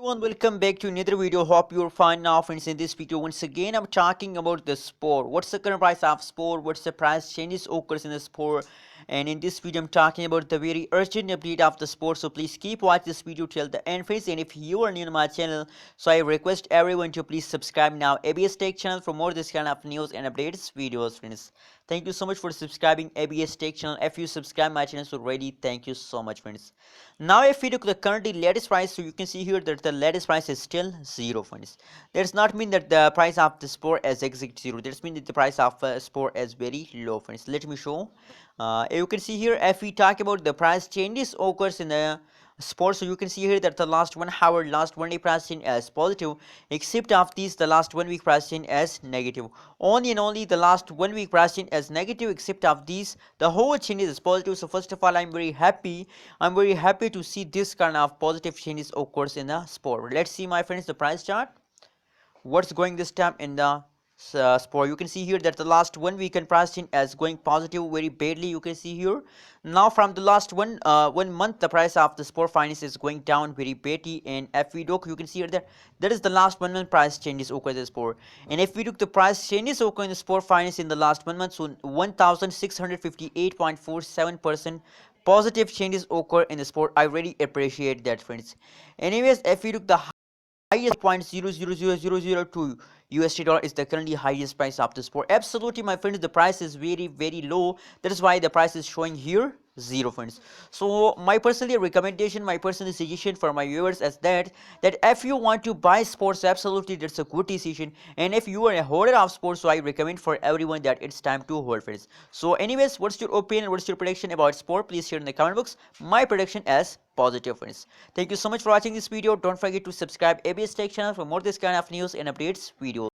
Everyone, welcome back to another video. Hope you're fine now, friends. In this video, once again, I'm talking about the Spore. What's the current price of Spore? What's the price changes occurs in the Spore? And in this video, I'm talking about the very urgent update of the Spore. So please keep watching this video till the end, friends. And if you are new to my channel, so I request everyone to please subscribe now. ABS Tech channel for more this kind of news and updates videos, friends. Thank you so much for subscribing ABS Tech channel. If you subscribe my channel already, thank you so much, friends. Now if we look at the currently latest price, so you can see here that the latest price is still 0, friends. That does not mean that the price of the Spore is exact 0. That means that the price of Spore is very low, friends. Let me show. You can see here, if we talk about the price changes occurs in the Spore, so you can see here that the last 1 hour, last 1 day price change is positive, except of these the last 1 week price change is negative. Only and only the last 1 week price change is negative, except of these the whole change is positive. So first of all, I'm very happy to see this kind of positive changes occurs in the Spore. Let's see, my friends, the price chart. What's going this time in the Spore? You can see here that the last 1 week and price change is going positive very badly. You can see here now from the last 1 month the price of the Spore finance is going down very badly. And if we look, you can see here that is the last 1 month price changes occur in the Spore. And if we look the price changes occur in the Spore finance in the last 1 month, so 1658.47% positive changes occur in the Spore. I really appreciate that, friends. Anyways, if we look the highest 0.000002 USD dollar is the currently highest price of the Spore. Absolutely, my friends, the price is very low. That is why the price is showing here 0, friends. So my personal recommendation, my personal suggestion for my viewers is that if you want to buy Spore, so absolutely that's a good decision. And if you are a holder of Spore, so I recommend for everyone that it's time to hold, friends. So anyways, what's your opinion, what's your prediction about Spore? Please share in the comment box. My prediction is positive, friends. Thank you so much for watching this video. Don't forget to subscribe ABS Tech channel for more this kind of news and updates videos.